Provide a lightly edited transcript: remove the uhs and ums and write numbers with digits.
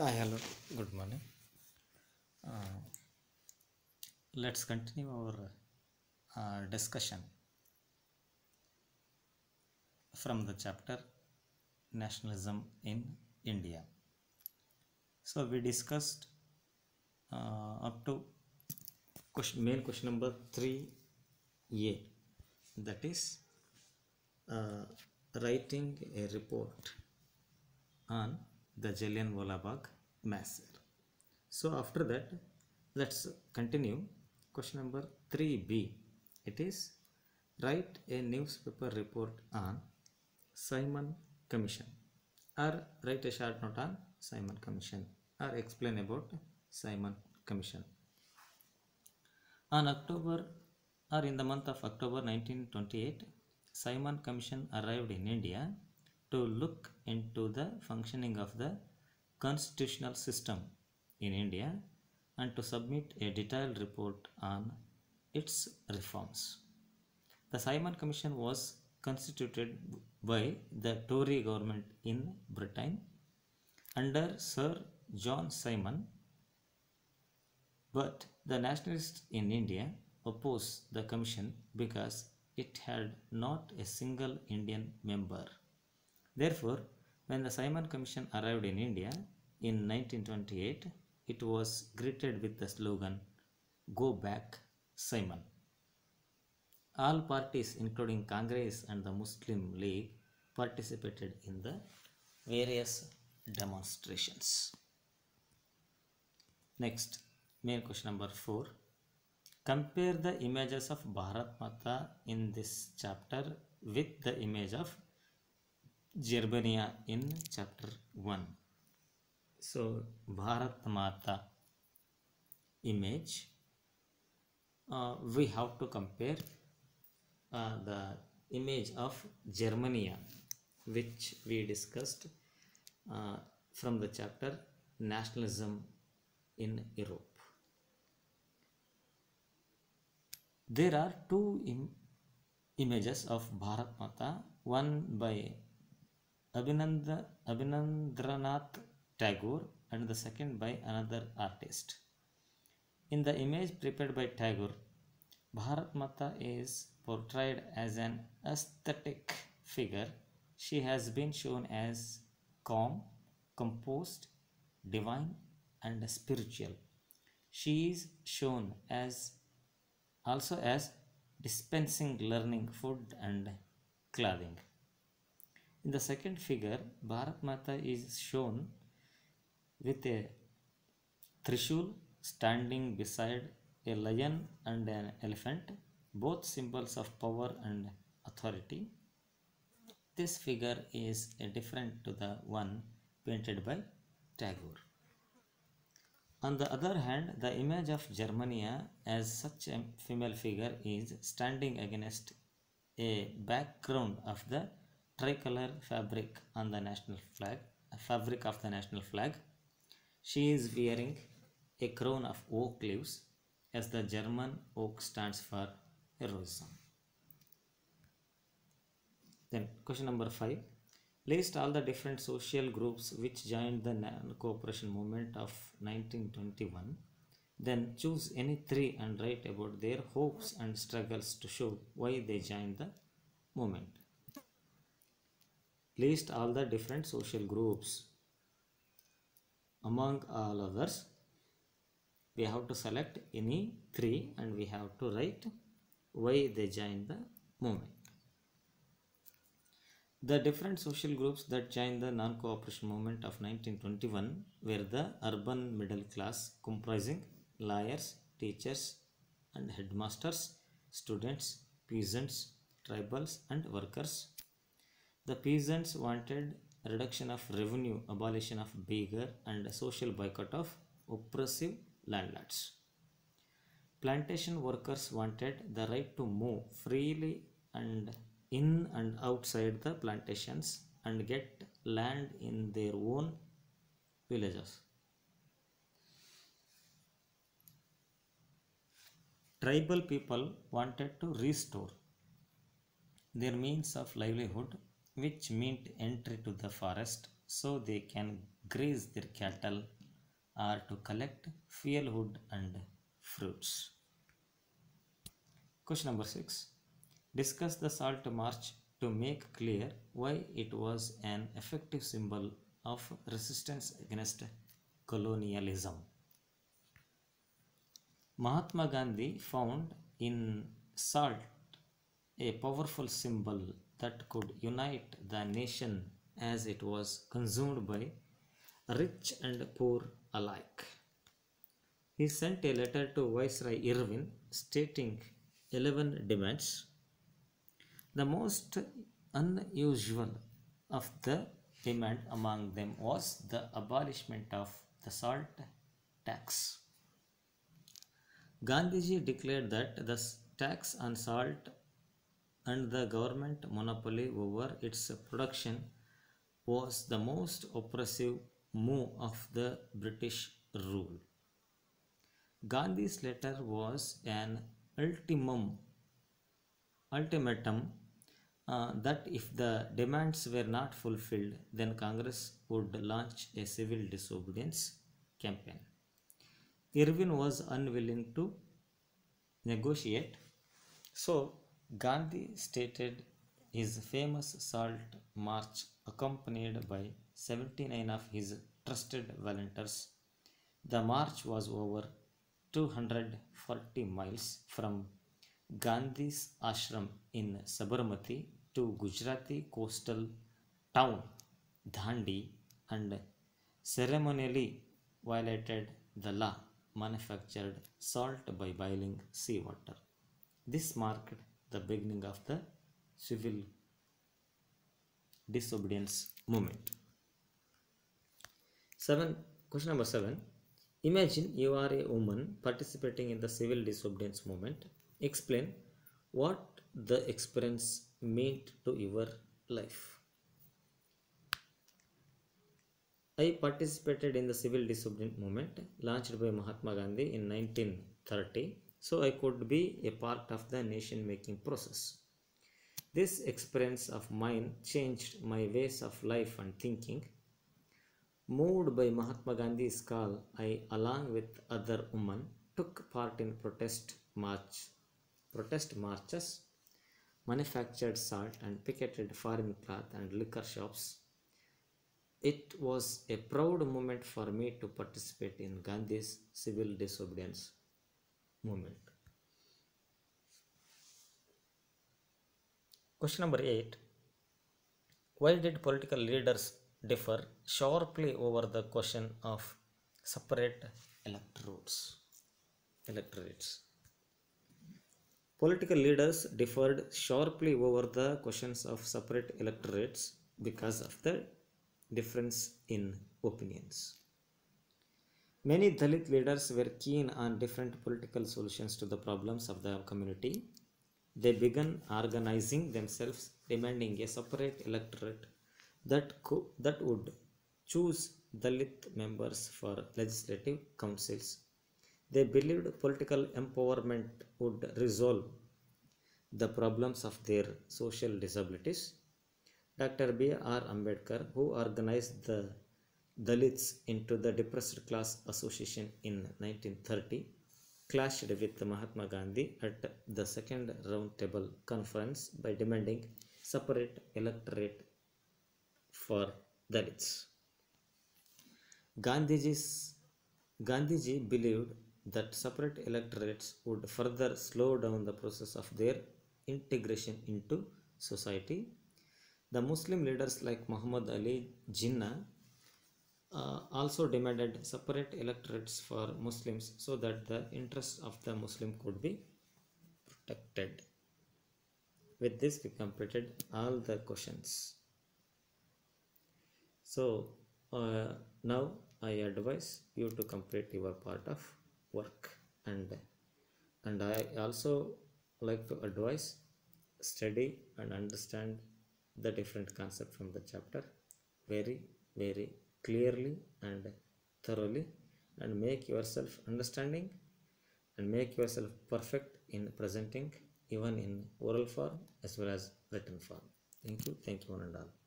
Hi, hello, good morning. Uh, let's continue our discussion from the chapter Nationalism in India. So, we discussed up to main question number 3A, that is uh, writing a report on the Jallianwala Bagh massacre. So after that, let's continue question number 3B. It is write a newspaper report on Simon Commission, or write a short note on Simon Commission, or explain about Simon Commission. On October or in the month of October 1928, Simon Commission arrived in India to look into the functioning of the constitutional system in India and to submit a detailed report on its reforms. The Simon Commission was constituted by the Tory government in Britain under Sir John Simon, but the nationalists in India opposed the commission because it had not a single Indian member. Therefore, when the Simon Commission arrived in India in 1928, it was greeted with the slogan, "Go back, Simon." All parties, including Congress and the Muslim League, participated in the various demonstrations. Next, main question number 4. Compare the images of Bharat Mata in this chapter with the image of Germania in chapter 1. So, Bharat Mata image, we have to compare the image of Germania, which we discussed from the chapter Nationalism in Europe. There are two images of Bharat Mata, one by Abhinandranath Tagore and the second by another artist. In the image prepared by Tagore, Bharat Mata is portrayed as an aesthetic figure. She has been shown as calm, composed, divine, and spiritual. She is shown as also as dispensing learning, food, and clothing. In the second figure, Bharat Mata is shown with a Trishul standing beside a lion and an elephant, both symbols of power and authority. This figure is different to the one painted by Tagore. On the other hand, the image of Germania as such a female figure is standing against a background of the tricolor fabric on the national flag, fabric of the national flag. She is wearing a crown of oak leaves, as the German oak stands for heroism. Then question number 5. List all the different social groups which joined the non-cooperation movement of 1921. Then choose any three and write about their hopes and struggles to show why they joined the movement. List all the different social groups. Among all others, we have to select any three and we have to write why they joined the movement. The different social groups that joined the non-cooperation movement of 1921 were the urban middle class, comprising lawyers, teachers and headmasters, students, peasants, tribals and workers. The peasants wanted reduction of revenue, abolition of beggary and a social boycott of oppressive landlords. Plantation workers wanted the right to move freely and in and outside the plantations and get land in their own villages. Tribal people wanted to restore their means of livelihood, which meant entry to the forest so they can graze their cattle or to collect fuel wood and fruits. Question number 6. Discuss the Salt March to make clear why it was an effective symbol of resistance against colonialism. Mahatma Gandhi found in salt a powerful symbol that could unite the nation as it was consumed by rich and poor alike. He sent a letter to Viceroy Irwin stating 11 demands. The most unusual of the demand among them was the abolishment of the salt tax. Gandhiji declared that the tax on salt and the government monopoly over its production was the most oppressive move of the British rule. Gandhi's letter was an ultimatum that if the demands were not fulfilled, then Congress would launch a civil disobedience campaign. Irwin was unwilling to negotiate, so Gandhi stated his famous Salt March accompanied by 79 of his trusted volunteers. The march was over 240 miles from Gandhi's ashram in Sabarmati to Gujarati coastal town Dandi and ceremonially violated the law manufactured salt by boiling seawater. This marked the beginning of the civil disobedience movement. Question number 7. Imagine you are a woman participating in the civil disobedience movement. Explain what the experience meant to your life. I participated in the civil disobedience movement launched by Mahatma Gandhi in 1930, so I could be a part of the nation making process. This experience of mine changed my ways of life and thinking. Moved by Mahatma Gandhi's call, I, along with other women, took part in protest marches, manufactured salt and picketed foreign cloth and liquor shops. It was a proud moment for me to participate in Gandhi's civil disobedience movement. Question number 8. Why did political leaders differ sharply over the question of separate electorates? Political leaders differed sharply over the questions of separate electorates because of the difference in opinions. Many Dalit leaders were keen on different political solutions to the problems of the community. They began organizing themselves, demanding a separate electorate that would choose Dalit members for legislative councils. They believed political empowerment would resolve the problems of their social disabilities. Dr. B.R. Ambedkar, who organized the Dalits into the Depressed Class Association in 1930, clashed with Mahatma Gandhi at the Second Roundtable Conference by demanding separate electorate for Dalits. Gandhiji believed that separate electorates would further slow down the process of their integration into society. The Muslim leaders like Muhammad Ali Jinnah also demanded separate electorates for Muslims so that the interests of the Muslim could be protected. With this, we completed all the questions. So now I advise you to complete your part of work, and I also like to advise study and understand the different concepts from the chapter very clearly and thoroughly, and make yourself understanding and make yourself perfect in presenting even in oral form as well as written form. Thank you one and all.